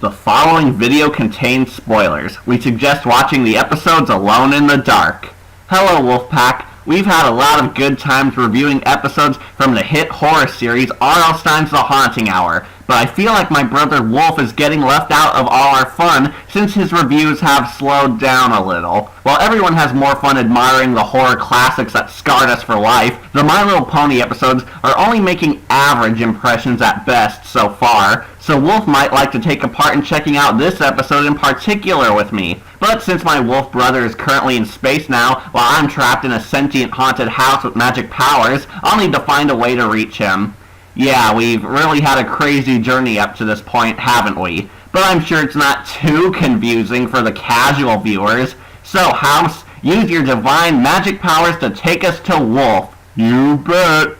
The following video contains spoilers. We suggest watching the episodes alone in the dark. Hello, Wolfpack. We've had a lot of good times reviewing episodes from the hit horror series R.L. Stine's The Haunting Hour, but I feel like my brother Wolf is getting left out of all our fun since his reviews have slowed down a little. While everyone has more fun admiring the horror classics that scarred us for life, the My Little Pony episodes are only making average impressions at best so far, so Wolf might like to take a part in checking out this episode in particular with me. But since my wolf brother is currently in space now, while I'm trapped in a sentient haunted house with magic powers, I'll need to find a way to reach him. Yeah, we've really had a crazy journey up to this point, haven't we? But I'm sure it's not too confusing for the casual viewers. So, House, use your divine magic powers to take us to Wolf. You bet.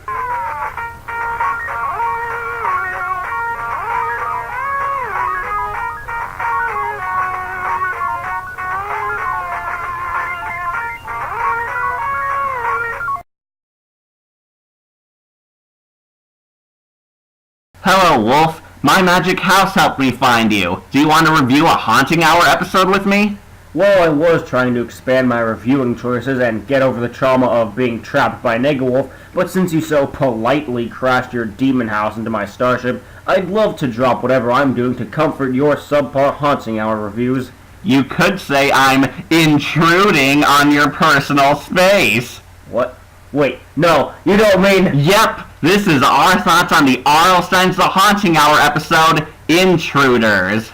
Hello, Wolf. My magic house helped me find you. Do you want to review a Haunting Hour episode with me? Well, I was trying to expand my reviewing choices and get over the trauma of being trapped by Negawolf, but since you so politely crashed your demon house into my starship, I'd love to drop whatever I'm doing to comfort your subpar Haunting Hour reviews. You could say I'm intruding on your personal space. What? Wait, no, you don't mean... Yep, this is our thoughts on the R.L. Stine's The Haunting Hour episode, Intruders.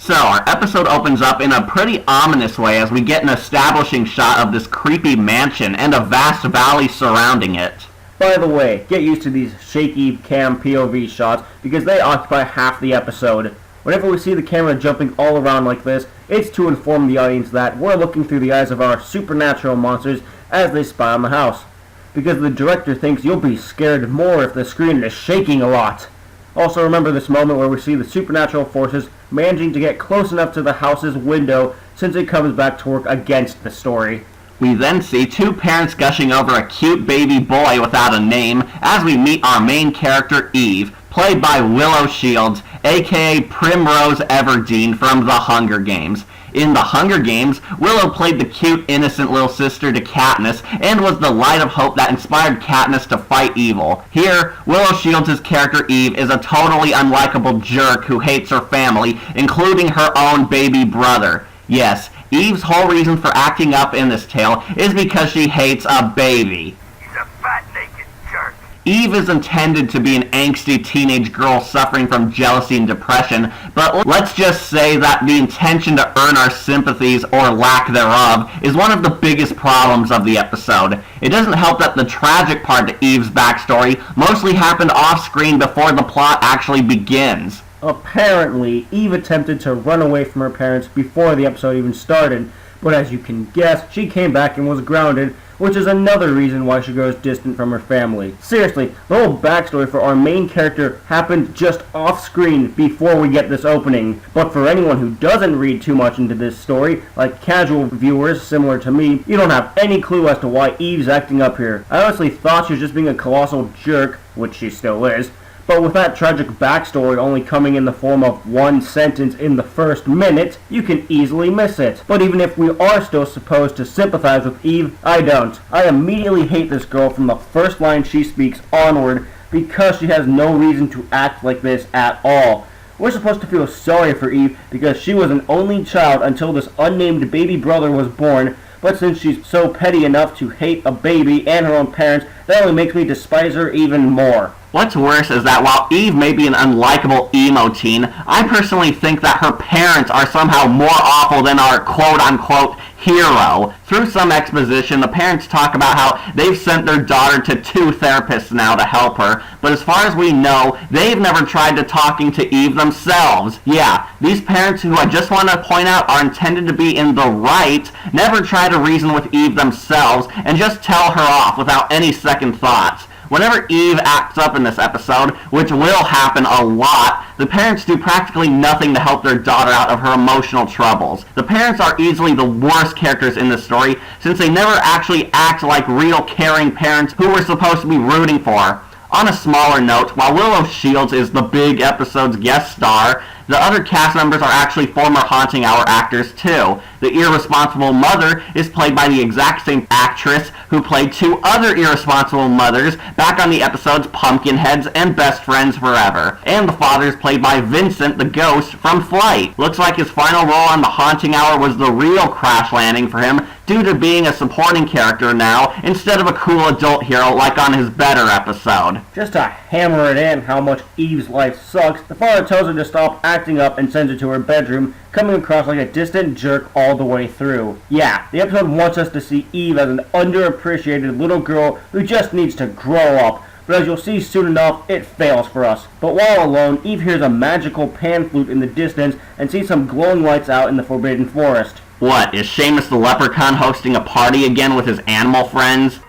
So, our episode opens up in a pretty ominous way as we get an establishing shot of this creepy mansion and a vast valley surrounding it. By the way, get used to these shaky cam POV shots because they occupy half the episode. Whenever we see the camera jumping all around like this, it's to inform the audience that we're looking through the eyes of our supernatural monsters as they spy on the house. Because the director thinks you'll be scared more if the screen is shaking a lot. Also remember this moment where we see the supernatural forces managing to get close enough to the house's window since it comes back to work against the story. We then see two parents gushing over a cute baby boy without a name as we meet our main character Eve, played by Willow Shields, aka Primrose Everdeen from The Hunger Games. In The Hunger Games, Willow played the cute, innocent little sister to Katniss and was the light of hope that inspired Katniss to fight evil. Here, Willow Shields' character Eve is a totally unlikable jerk who hates her family, including her own baby brother. Yes, Eve's whole reason for acting up in this tale is because she hates a baby. He's a fat, naked jerk. Eve is intended to be an angsty teenage girl suffering from jealousy and depression, but let's just say that the intention to earn our sympathies, or lack thereof, is one of the biggest problems of the episode. It doesn't help that the tragic part to Eve's backstory mostly happened off-screen before the plot actually begins. Apparently, Eve attempted to run away from her parents before the episode even started, but as you can guess, she came back and was grounded, which is another reason why she grows distant from her family. Seriously, the whole backstory for our main character happened just off-screen before we get this opening. But for anyone who doesn't read too much into this story, like casual viewers similar to me, you don't have any clue as to why Eve's acting up here. I honestly thought she was just being a colossal jerk, which she still is. But with that tragic backstory only coming in the form of one sentence in the first minute, you can easily miss it. But even if we are still supposed to sympathize with Eve, I don't. I immediately hate this girl from the first line she speaks onward because she has no reason to act like this at all. We're supposed to feel sorry for Eve because she was an only child until this unnamed baby brother was born, but since she's so petty enough to hate a baby and her own parents, that only makes me despise her even more. What's worse is that while Eve may be an unlikable emo teen, I personally think that her parents are somehow more awful than our quote-unquote hero. Through some exposition, the parents talk about how they've sent their daughter to 2 therapists now to help her, but as far as we know, they've never tried to talking to Eve themselves. Yeah, these parents, who I just want to point out are intended to be in the right, never try to reason with Eve themselves and just tell her off without any second thoughts. Whenever Eve acts up in this episode, which will happen a lot, the parents do practically nothing to help their daughter out of her emotional troubles. The parents are easily the worst characters in this story, since they never actually act like real caring parents who we're supposed to be rooting for. On a smaller note, while Willow Shields is the big episode's guest star, the other cast members are actually former Haunting Hour actors too. The irresponsible mother is played by the exact same actress who played 2 other irresponsible mothers back on the episodes Pumpkinheads and Best Friends Forever. And the father is played by Vincent the Ghost from Flight. Looks like his final role on the Haunting Hour was the real crash landing for him due to being a supporting character now instead of a cool adult hero like on his Better episode. Just to hammer it in how much Eve's life sucks, the father tells her to stop acting up and sends her to her bedroom, coming across like a distant jerk all the way through. Yeah, the episode wants us to see Eve as an underappreciated little girl who just needs to grow up, but as you'll see soon enough, it fails for us. But while alone, Eve hears a magical pan flute in the distance and sees some glowing lights out in the Forbidden Forest. What, is Seamus the Leprechaun hosting a party again with his animal friends?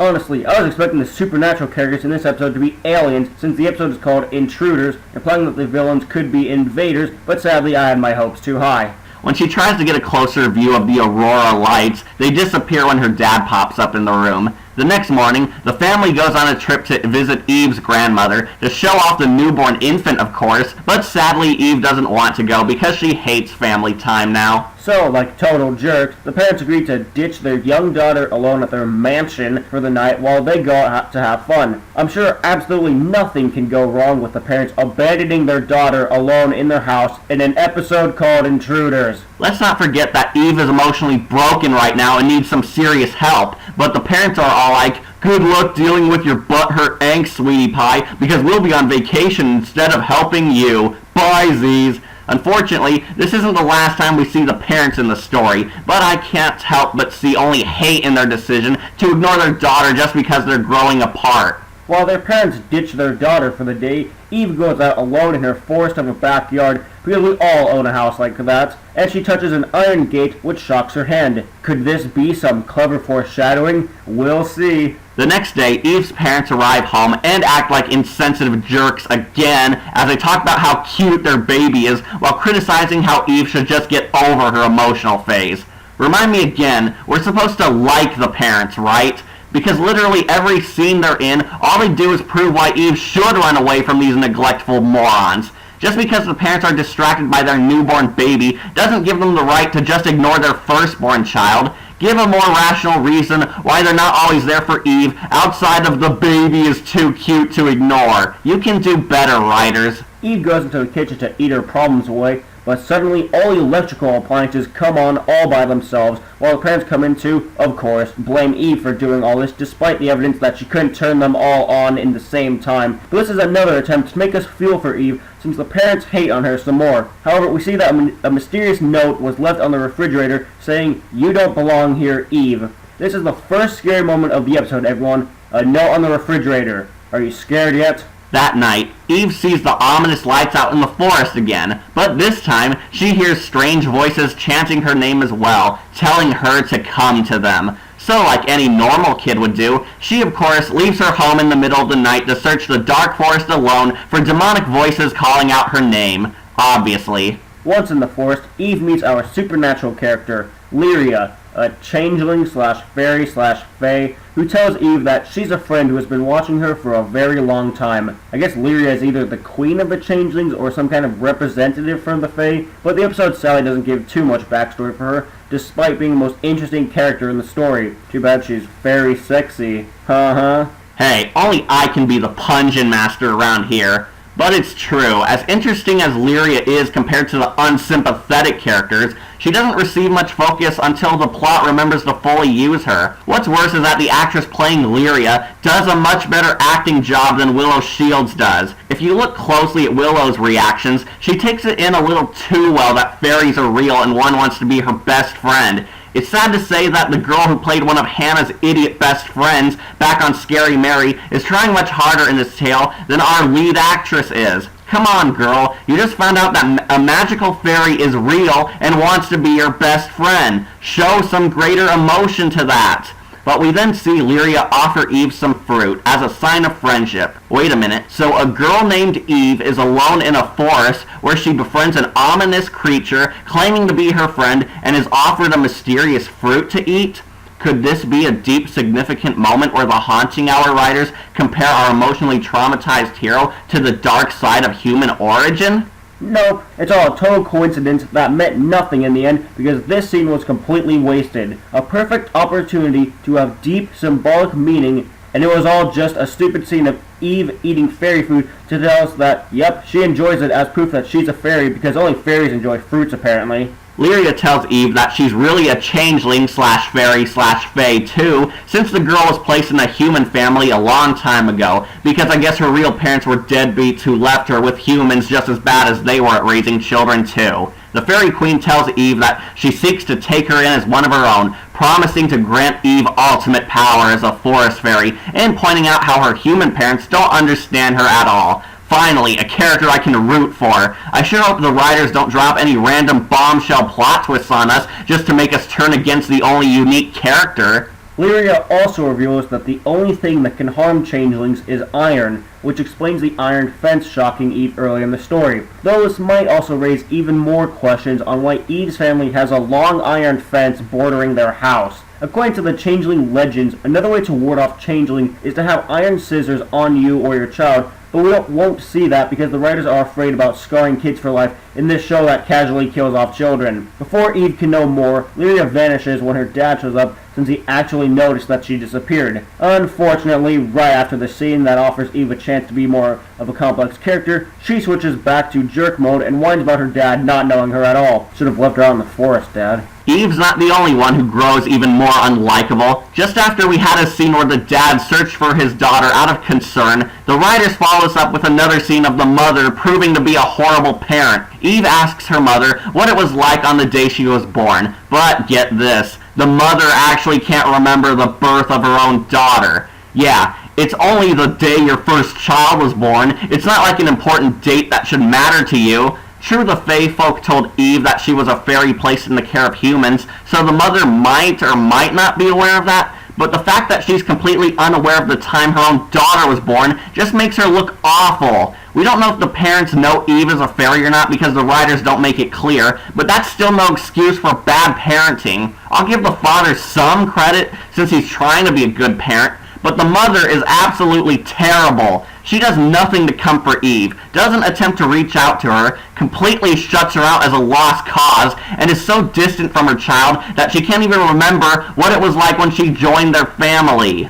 Honestly, I was expecting the supernatural characters in this episode to be aliens, since the episode is called Intruders, implying that the villains could be invaders, but sadly I had my hopes too high. When she tries to get a closer view of the aurora lights, they disappear when her dad pops up in the room. The next morning, the family goes on a trip to visit Eve's grandmother to show off the newborn infant, of course, but sadly Eve doesn't want to go because she hates family time now. So, like total jerks, the parents agree to ditch their young daughter alone at their mansion for the night while they go out to have fun. I'm sure absolutely nothing can go wrong with the parents abandoning their daughter alone in their house in an episode called Intruders. Let's not forget that Eve is emotionally broken right now and needs some serious help, but the parents are all like, "Good luck dealing with your butthurt angst, sweetie pie, because we'll be on vacation instead of helping you. Bye, Z's." Unfortunately, this isn't the last time we see the parents in the story, but I can't help but see only hate in their decision to ignore their daughter just because they're growing apart. While their parents ditch their daughter for the day, Eve goes out alone in her forest of a backyard, because we all own a house like that, and she touches an iron gate which shocks her hand. Could this be some clever foreshadowing? We'll see. The next day, Eve's parents arrive home and act like insensitive jerks again as they talk about how cute their baby is while criticizing how Eve should just get over her emotional phase. Remind me again, we're supposed to like the parents, right? Because literally every scene they're in, all they do is prove why Eve should run away from these neglectful morons. Just because the parents are distracted by their newborn baby doesn't give them the right to just ignore their firstborn child. Give a more rational reason why they're not always there for Eve outside of the baby is too cute to ignore. You can do better, writers. Eve goes into the kitchen to eat her problems away, but suddenly all electrical appliances come on all by themselves, while the parents come in to, of course, blame Eve for doing all this, despite the evidence that she couldn't turn them all on in the same time. But this is another attempt to make us feel for Eve, since the parents hate on her some more. However, we see that a mysterious note was left on the refrigerator saying, "You don't belong here, Eve." This is the first scary moment of the episode, everyone. A note on the refrigerator. Are you scared yet? That night, Eve sees the ominous lights out in the forest again, but this time she hears strange voices chanting her name as well, telling her to come to them. So, like any normal kid would do, she of course leaves her home in the middle of the night to search the dark forest alone for demonic voices calling out her name. obviously. Once in the forest, Eve meets our supernatural character, Lyria, a changeling slash fairy slash fae, who tells Eve that she's a friend who has been watching her for a very long time. I guess Lyria is either the queen of the changelings or some kind of representative from the fae, but the episode sadly doesn't give too much backstory for her, despite being the most interesting character in the story. Too bad she's very sexy. Hey, only I can be the pungent master around here. But it's true, as interesting as Lyria is compared to the unsympathetic characters, she doesn't receive much focus until the plot remembers to fully use her. What's worse is that the actress playing Lyria does a much better acting job than Willow Shields does. If you look closely at Willow's reactions, she takes it in a little too well that fairies are real and one wants to be her best friend. It's sad to say that the girl who played one of Hannah's idiot best friends back on Scary Mary is trying much harder in this tale than our lead actress is. Come on, girl, you just found out that a magical fairy is real and wants to be your best friend. Show some greater emotion to that. But we then see Lyria offer Eve some fruit as a sign of friendship. Wait a minute, so a girl named Eve is alone in a forest where she befriends an ominous creature claiming to be her friend and is offered a mysterious fruit to eat? Could this be a deep, significant moment where the Haunting Hour writers compare our emotionally traumatized hero to the dark side of human origin? Nope, it's all a total coincidence that meant nothing in the end because this scene was completely wasted. A perfect opportunity to have deep symbolic meaning, and it was all just a stupid scene of Eve eating fairy food to tell us that, yep, she enjoys it as proof that she's a fairy because only fairies enjoy fruits apparently. Lyria tells Eve that she's really a changeling slash fairy slash fae too, since the girl was placed in a human family a long time ago, because I guess her real parents were deadbeats who left her with humans just as bad as they were at raising children too. The fairy queen tells Eve that she seeks to take her in as one of her own, promising to grant Eve ultimate power as a forest fairy, and pointing out how her human parents don't understand her at all. Finally, a character I can root for. I sure hope the writers don't drop any random bombshell plot twists on us just to make us turn against the only unique character. Lyria also reveals that the only thing that can harm changelings is iron, which explains the iron fence shocking Eve early in the story. Though this might also raise even more questions on why Eve's family has a long iron fence bordering their house. According to the changeling legends, another way to ward off changeling is to have iron scissors on you or your child, but we won't see that because the writers are afraid about scarring kids for life in this show that casually kills off children. Before Eve can know more, Lyria vanishes when her dad shows up since he actually noticed that she disappeared. Unfortunately, right after the scene that offers Eve a chance to be more of a complex character, she switches back to jerk mode and whines about her dad not knowing her at all. Should have left her out in the forest, Dad. Eve's not the only one who grows even more unlikable. Just after we had a scene where the dad searched for his daughter out of concern, the writers follow us up with another scene of the mother proving to be a horrible parent. Eve asks her mother what it was like on the day she was born, but get this, the mother actually can't remember the birth of her own daughter. Yeah, it's only the day your first child was born. It's not like an important date that should matter to you. True, the Fae folk told Eve that she was a fairy placed in the care of humans, so the mother might or might not be aware of that, but the fact that she's completely unaware of the time her own daughter was born just makes her look awful. We don't know if the parents know Eve is a fairy or not because the writers don't make it clear, but that's still no excuse for bad parenting. I'll give the father some credit since he's trying to be a good parent, but the mother is absolutely terrible. She does nothing to comfort Eve, doesn't attempt to reach out to her, completely shuts her out as a lost cause, and is so distant from her child that she can't even remember what it was like when she joined their family.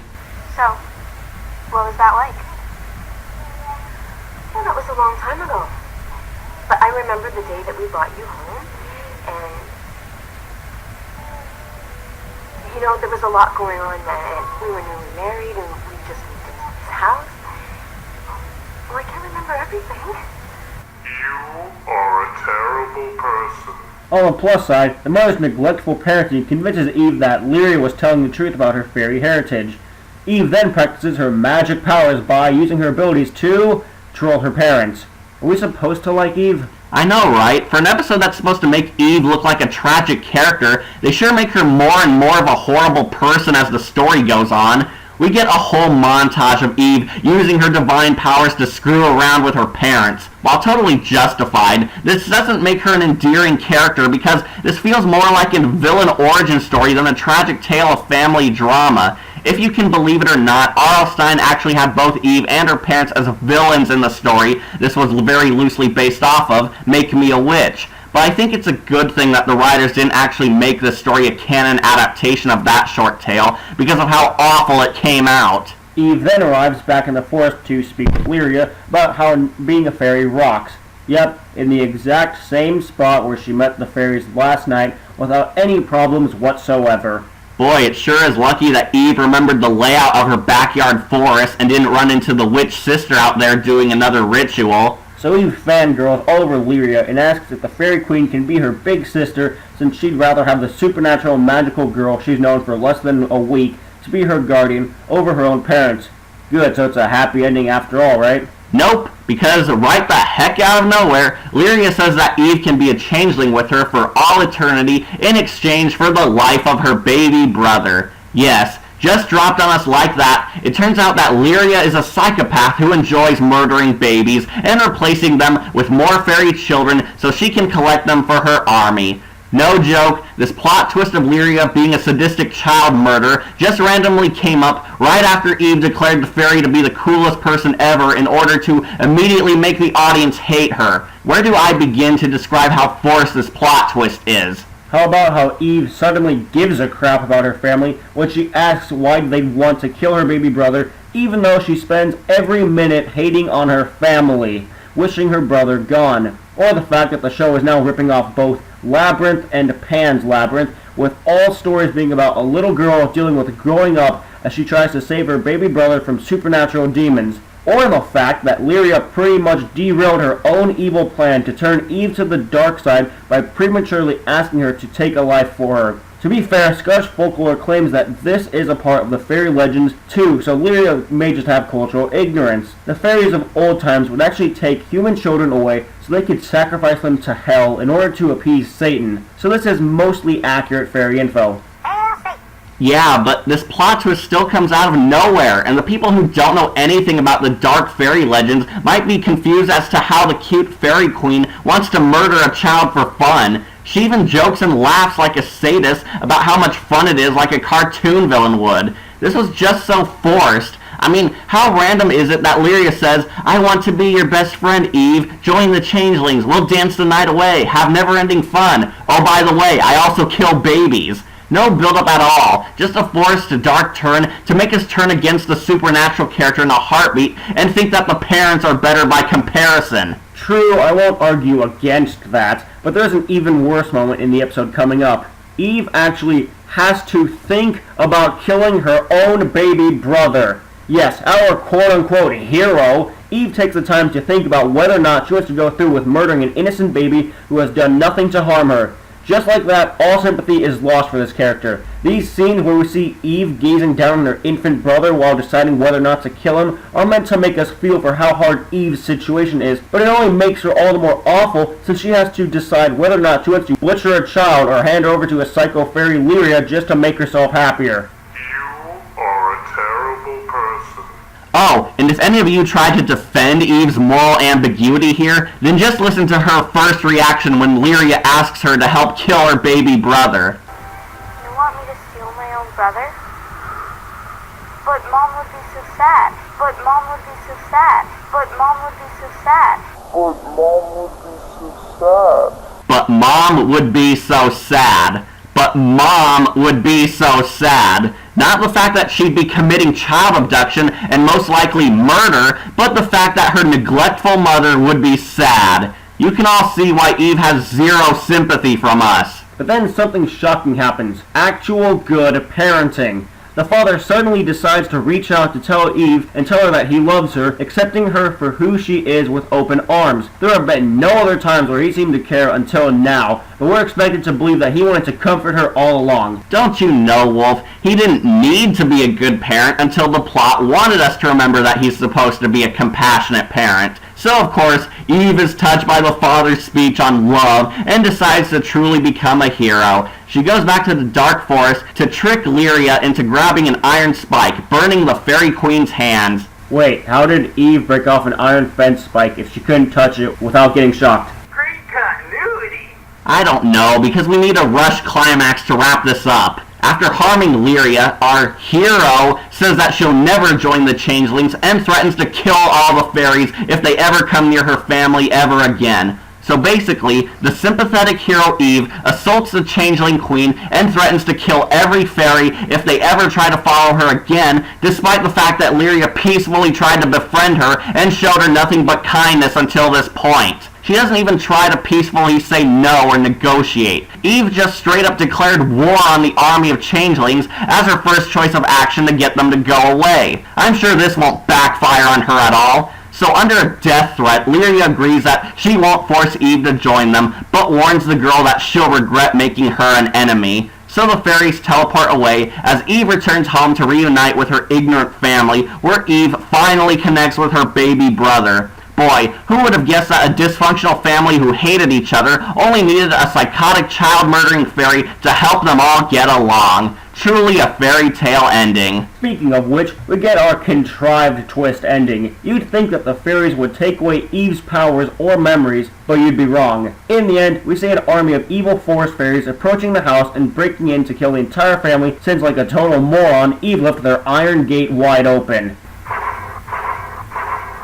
So, what was that like? Well, that was a long time ago. But I remember the day that we brought you home, and you know, there was a lot going on then. We were newly married, and we just moved into this house. Well, I can't remember everything. You are a terrible person. On the plus side, the mother's neglectful parenting convinces Eve that Lyria was telling the truth about her fairy heritage. Eve then practices her magic powers by using her abilities to troll her parents. Are we supposed to like Eve? I know, right? For an episode that's supposed to make Eve look like a tragic character, they sure make her more and more of a horrible person as the story goes on. We get a whole montage of Eve using her divine powers to screw around with her parents. While totally justified, this doesn't make her an endearing character because this feels more like a villain origin story than a tragic tale of family drama. If you can believe it or not, R.L. Stine actually had both Eve and her parents as villains in the story this was very loosely based off of Make Me a Witch. But I think it's a good thing that the writers didn't actually make this story a canon adaptation of that short tale because of how awful it came out. Eve then arrives back in the forest to speak with Lyria about how being a fairy rocks. Yep, in the exact same spot where she met the fairies last night without any problems whatsoever. Boy, it sure is lucky that Eve remembered the layout of her backyard forest and didn't run into the witch sister out there doing another ritual. So Eve fangirls all over Lyria and asks if the Fairy Queen can be her big sister since she'd rather have the supernatural magical girl she's known for less than a week to be her guardian over her own parents. Good, so it's a happy ending after all, right? Nope, because right the heck out of nowhere, Lyria says that Eve can be a changeling with her for all eternity in exchange for the life of her baby brother. Yes, just dropped on us like that. It turns out that Lyria is a psychopath who enjoys murdering babies and replacing them with more fairy children so she can collect them for her army. No joke, this plot twist of Lyria being a sadistic child murderer just randomly came up right after Eve declared the fairy to be the coolest person ever in order to immediately make the audience hate her. Where do I begin to describe how forced this plot twist is? How about how Eve suddenly gives a crap about her family when she asks why they'd want to kill her baby brother, even though she spends every minute hating on her family, wishing her brother gone. Or the fact that the show is now ripping off both Labyrinth and Pan's Labyrinth, with all stories being about a little girl dealing with growing up as she tries to save her baby brother from supernatural demons. Or the fact that Lyria pretty much derailed her own evil plan to turn Eve to the dark side by prematurely asking her to take a life for her. To be fair, Scottish folklore claims that this is a part of the fairy legends too, so Lyria may just have cultural ignorance. The fairies of old times would actually take human children away so they could sacrifice them to hell in order to appease Satan. So this is mostly accurate fairy info. Yeah, but this plot twist still comes out of nowhere, and the people who don't know anything about the dark fairy legends might be confused as to how the cute fairy queen wants to murder a child for fun. She even jokes and laughs like a sadist about how much fun it is like a cartoon villain would. This was just so forced. I mean, how random is it that Lyria says, "I want to be your best friend, Eve. Join the changelings. We'll dance the night away. Have never-ending fun. Oh, by the way, I also kill babies." No build-up at all, just a forced dark turn to make us turn against the supernatural character in a heartbeat and think that the parents are better by comparison. True, I won't argue against that, but there's an even worse moment in the episode coming up. Eve actually has to think about killing her own baby brother. Yes, our quote-unquote hero, Eve takes the time to think about whether or not she wants to go through with murdering an innocent baby who has done nothing to harm her. Just like that, all sympathy is lost for this character. These scenes where we see Eve gazing down on her infant brother while deciding whether or not to kill him are meant to make us feel for how hard Eve's situation is, but it only makes her all the more awful since she has to decide whether or not she wants to butcher a child or hand her over to a psycho fairy Lyria just to make herself happier. You are a terrible person. Oh, and if any of you tried to defend Eve's moral ambiguity here, then just listen to her first reaction when Lyria asks her to help kill her baby brother. You want me to steal my own brother? But Mom would be so sad. But Mom would be so sad. But Mom would be so sad. But Mom would be so sad. But Mom would be so sad. But Mom would be so sad. Not the fact that she'd be committing child abduction and most likely murder, but the fact that her neglectful mother would be sad. You can all see why Eve has zero sympathy from us. But then something shocking happens. Actual good parenting. The father suddenly decides to reach out to tell Eve and tell her that he loves her, accepting her for who she is with open arms. There have been no other times where he seemed to care until now, but we're expected to believe that he wanted to comfort her all along. Don't you know, Wolf? He didn't need to be a good parent until the plot wanted us to remember that he's supposed to be a compassionate parent. So, of course, Eve is touched by the father's speech on love and decides to truly become a hero. she goes back to the Dark Forest to trick Lyria into grabbing an iron spike, burning the Fairy Queen's hands. Wait, how did Eve break off an iron fence spike if she couldn't touch it without getting shocked? Great continuity. I don't know, because we need a rush climax to wrap this up. After harming Lyria, our hero says that she'll never join the Changelings and threatens to kill all the fairies if they ever come near her family ever again. So basically, the sympathetic hero Eve assaults the Changeling Queen and threatens to kill every fairy if they ever try to follow her again, despite the fact that Lyria peacefully tried to befriend her and showed her nothing but kindness until this point. She doesn't even try to peacefully say no or negotiate. Eve just straight up declared war on the army of changelings as her first choice of action to get them to go away. I'm sure this won't backfire on her at all. So under a death threat, Lyria agrees that she won't force Eve to join them, but warns the girl that she'll regret making her an enemy. So the fairies teleport away as Eve returns home to reunite with her ignorant family, where Eve finally connects with her baby brother. Boy, who would have guessed that a dysfunctional family who hated each other only needed a psychotic child-murdering fairy to help them all get along? Truly a fairy tale ending. Speaking of which, we get our contrived twist ending. You'd think that the fairies would take away Eve's powers or memories, but you'd be wrong. In the end, we see an army of evil forest fairies approaching the house and breaking in to kill the entire family, since like a total moron, Eve left their iron gate wide open.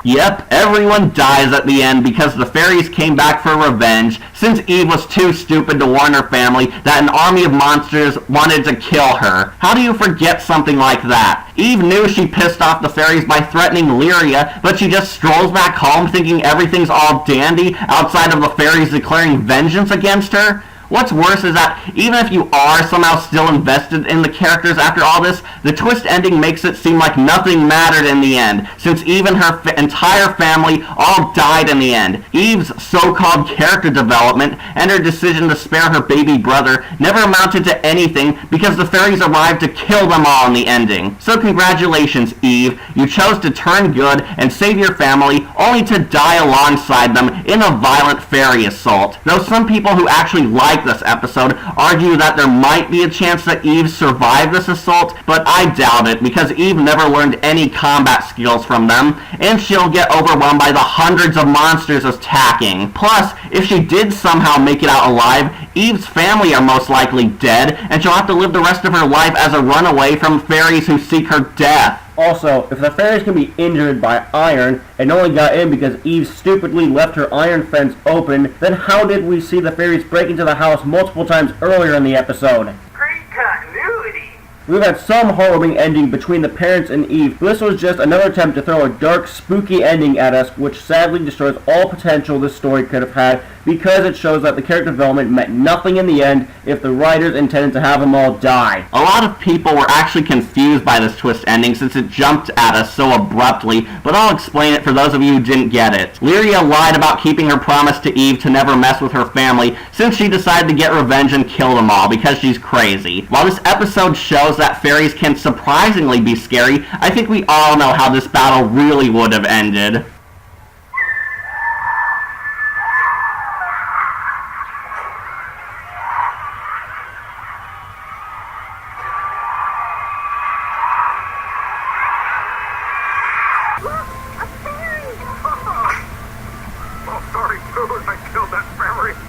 Yep, everyone dies at the end because the fairies came back for revenge, since Eve was too stupid to warn her family that an army of monsters wanted to kill her. How do you forget something like that? Eve knew she pissed off the fairies by threatening Lyria, but she just strolls back home thinking everything's all dandy outside of the fairies declaring vengeance against her? What's worse is that even if you are somehow still invested in the characters after all this, the twist ending makes it seem like nothing mattered in the end, since even her entire family all died in the end. Eve's so-called character development and her decision to spare her baby brother never amounted to anything because the fairies arrived to kill them all in the ending. So congratulations, Eve. You chose to turn good and save your family only to die alongside them in a violent fairy assault. Though some people who actually like this episode argue that there might be a chance that Eve survived this assault, but I doubt it because Eve never learned any combat skills from them, and she'll get overwhelmed by the hundreds of monsters attacking. Plus, if she did somehow make it out alive, Eve's family are most likely dead, and she'll have to live the rest of her life as a runaway from fairies who seek her death. Also, if the fairies can be injured by iron and only got in because Eve stupidly left her iron fence open, then how did we see the fairies break into the house multiple times earlier in the episode? Great continuity. We've had some heartwarming ending between the parents and Eve, but this was just another attempt to throw a dark, spooky ending at us, which sadly destroys all potential this story could have had, because it shows that the character development meant nothing in the end if the writers intended to have them all die. A lot of people were actually confused by this twist ending since it jumped at us so abruptly, but I'll explain it for those of you who didn't get it. Lyria lied about keeping her promise to Eve to never mess with her family since she decided to get revenge and kill them all because she's crazy. While this episode shows that fairies can surprisingly be scary, I think we all know how this battle really would have ended.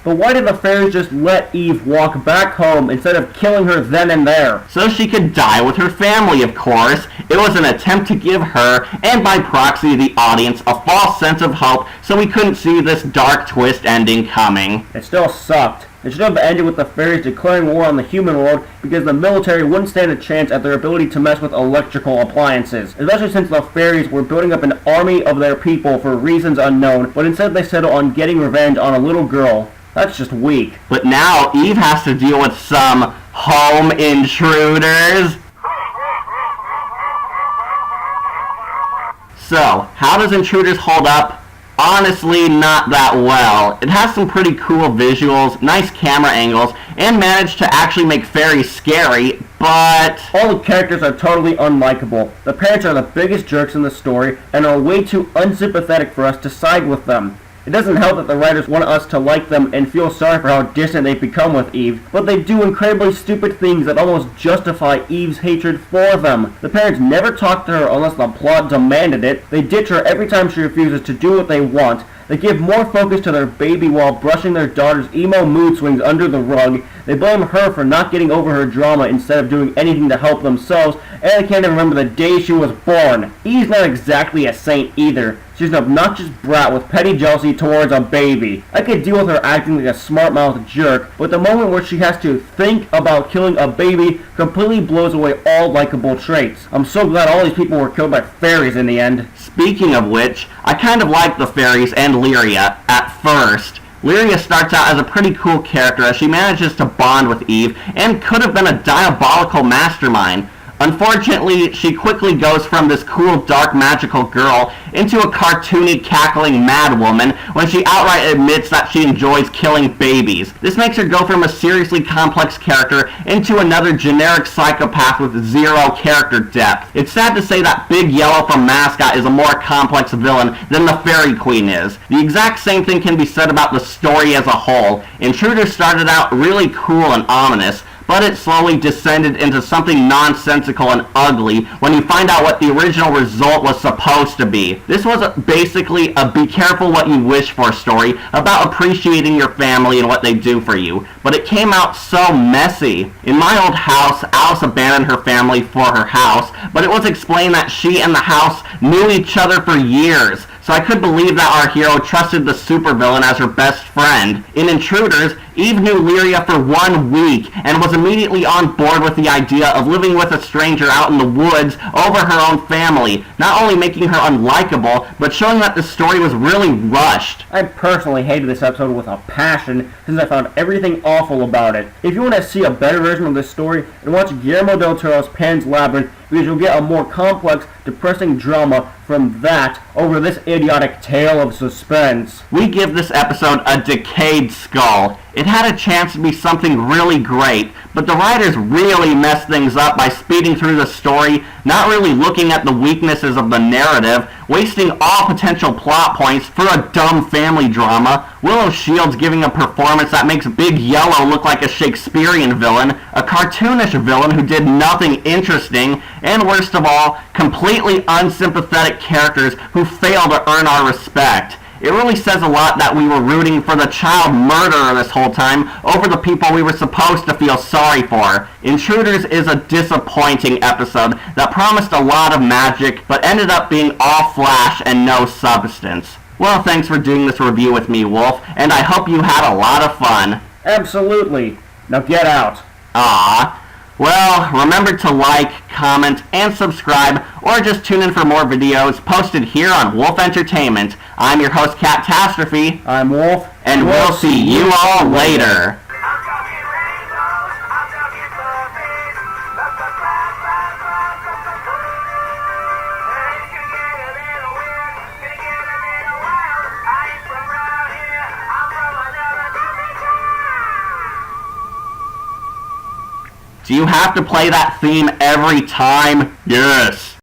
But why did the fairies just let Eve walk back home instead of killing her then and there? So she could die with her family, of course. It was an attempt to give her, and by proxy the audience, a false sense of hope so we couldn't see this dark twist ending coming. It still sucked. It should have ended with the fairies declaring war on the human world because the military wouldn't stand a chance at their ability to mess with electrical appliances, especially since the fairies were building up an army of their people for reasons unknown, but instead they settle on getting revenge on a little girl. That's just weak. But now Eve has to deal with some home intruders. So, how does Intruders hold up? Honestly, not that well. It has some pretty cool visuals, nice camera angles, and managed to actually make fairies scary, but all the characters are totally unlikable. The parents are the biggest jerks in the story and are way too unsympathetic for us to side with them. It doesn't help that the writers want us to like them and feel sorry for how distant they've become with Eve, but they do incredibly stupid things that almost justify Eve's hatred for them. The parents never talk to her unless the plot demanded it. They ditch her every time she refuses to do what they want. They give more focus to their baby while brushing their daughter's emo mood swings under the rug. They blame her for not getting over her drama instead of doing anything to help themselves, and they can't even remember the day she was born. Eve's not exactly a saint either. She's an obnoxious brat with petty jealousy towards a baby. I could deal with her acting like a smart-mouthed jerk, but the moment where she has to think about killing a baby completely blows away all likable traits. I'm so glad all these people were killed by fairies in the end. Speaking of which, I kind of like the fairies and Lyria at first. Lyria starts out as a pretty cool character as she manages to bond with Eve and could have been a diabolical mastermind. Unfortunately, she quickly goes from this cool, dark, magical girl into a cartoony, cackling mad woman when she outright admits that she enjoys killing babies. This makes her go from a seriously complex character into another generic psychopath with zero character depth. It's sad to say that Big Yellow from Mascot is a more complex villain than the Fairy Queen is. The exact same thing can be said about the story as a whole. Intruders started out really cool and ominous, but it slowly descended into something nonsensical and ugly when you find out what the original result was supposed to be. This was basically a be careful what you wish for story about appreciating your family and what they do for you, but it came out so messy. In my old house, Alice abandoned her family for her house, but it was explained that she and the house knew each other for years, so I could believe that our hero trusted the supervillain as her best friend. In Intruders, Eve knew Lyria for 1 week and was immediately on board with the idea of living with a stranger out in the woods over her own family, not only making her unlikable, but showing that the story was really rushed. I personally hated this episode with a passion since I found everything awful about it. If you want to see a better version of this story, then watch Guillermo del Toro's Pan's Labyrinth, because you'll get a more complex, depressing drama from that over this idiotic tale of suspense. We give this episode a decayed skull. It had a chance to be something really great, but the writers really messed things up by speeding through the story, not really looking at the weaknesses of the narrative, wasting all potential plot points for a dumb family drama, Willow Shields giving a performance that makes Big Yellow look like a Shakespearean villain, a cartoonish villain who did nothing interesting, and worst of all, completely unsympathetic characters who fail to earn our respect. It really says a lot that we were rooting for the child murderer this whole time over the people we were supposed to feel sorry for. Intruders is a disappointing episode that promised a lot of magic but ended up being all flash and no substance. Well, thanks for doing this review with me, Wolf, and I hope you had a lot of fun. Absolutely. Now get out. Ah. Well, remember to like, comment, and subscribe, or just tune in for more videos posted here on Wolf Entertainment. I'm your host, Catastrophe. I'm Wolf. And we'll see you all later. I'm talking rainbows, I'm talking puppies. Hey, it's gonna get a little weird, gonna get a little wild. I ain't from around here, I'm from another dimension. Do you have to play that theme every time? Yes.